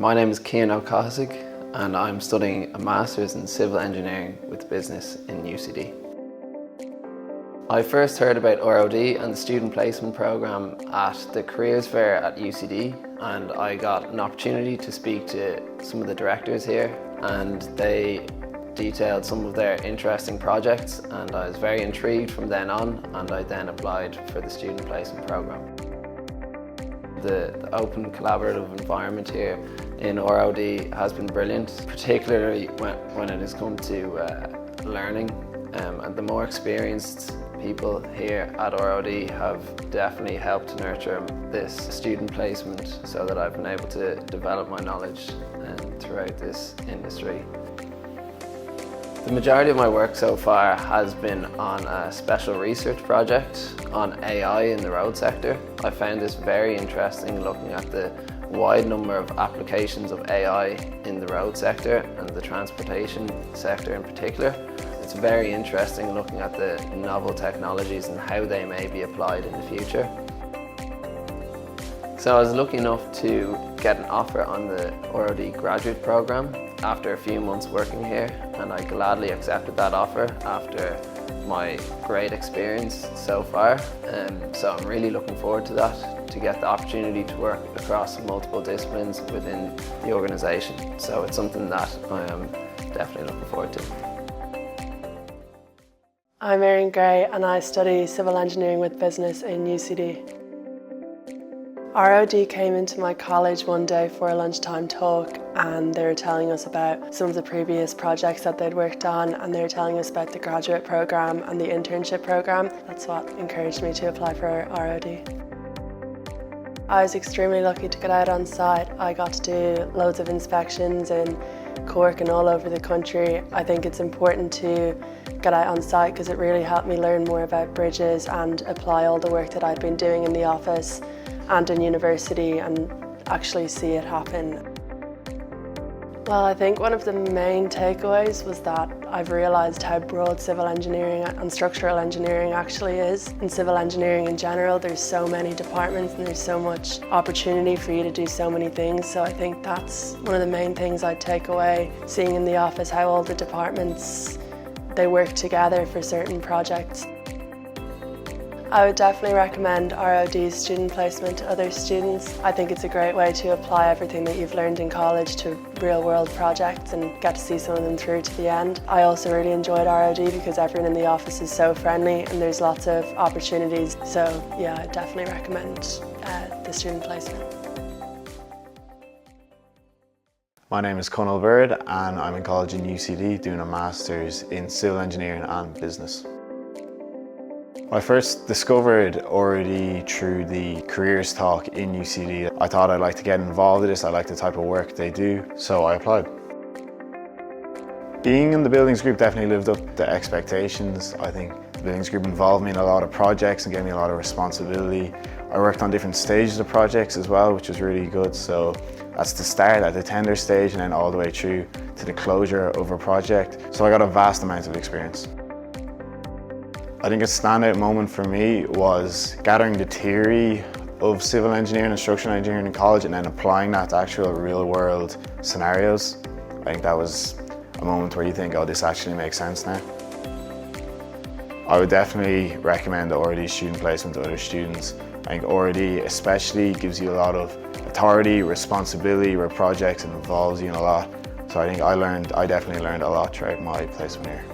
My name is Cian O'Cosig and I'm studying a Masters in Civil Engineering with Business in UCD. I first heard about ROD and the Student Placement Programme at the Careers Fair at UCD, and I got an opportunity to speak to some of the directors here, and they detailed some of their interesting projects, and I was very intrigued from then on, and I then applied for the Student Placement Programme. The open collaborative environment here in ROD has been brilliant, particularly when it has come to learning, and the more experienced people here at ROD have definitely helped nurture this student placement so that I've been able to develop my knowledge throughout this industry. The majority of my work so far has been on a special research project on AI in the road sector. I found this very interesting, looking at the wide number of applications of AI in the road sector and the transportation sector in particular. It's very interesting looking at the novel technologies and how they may be applied in the future. So I was lucky enough to get an offer on the ROD graduate programme after a few months working here, and I gladly accepted that offer after my great experience so far. So I'm really looking forward to that, to get the opportunity to work across multiple disciplines within the organisation. So it's something that I am definitely looking forward to. I'm Erin Gray and I study Civil Engineering with Business in UCD. ROD came into my college one day for a lunchtime talk, and they were telling us about some of the previous projects that they'd worked on, and they were telling us about the graduate programme and the internship programme. That's what encouraged me to apply for ROD. I was extremely lucky to get out on site. I got to do loads of inspections in Cork and all over the country. I think it's important to get out on site because it really helped me learn more about bridges and apply all the work that I'd been doing in the office and in university and actually see it happen. Well, I think one of the main takeaways was that I've realised how broad civil engineering and structural engineering actually is. In civil engineering in general, there's so many departments and there's so much opportunity for you to do so many things. So I think that's one of the main things I'd take away, seeing in the office how all the departments, they work together for certain projects. I would definitely recommend ROD's student placement to other students. I think it's a great way to apply everything that you've learned in college to real-world projects and get to see some of them through to the end. I also really enjoyed ROD because everyone in the office is so friendly and there's lots of opportunities. So yeah, I definitely recommend the student placement. My name is Conal Bird and I'm in college in UCD doing a Masters in Civil Engineering and Business. I first discovered ROD through the careers talk in UCD. I thought I'd like to get involved in this, I like the type of work they do, so I applied. Being in the buildings group definitely lived up to expectations. I think the buildings group involved me in a lot of projects and gave me a lot of responsibility. I worked on different stages of projects as well, which was really good. So that's the start at the tender stage and then all the way through to the closure of a project. So I got a vast amount of experience. I think a standout moment for me was gathering the theory of civil engineering and structural engineering in college and then applying that to actual real world scenarios. I think that was a moment where you think, oh, this actually makes sense now. I would definitely recommend the ROD student placement to other students. I think ROD especially gives you a lot of authority, responsibility with projects and involves you in a lot. So I think I definitely learned a lot throughout my placement here.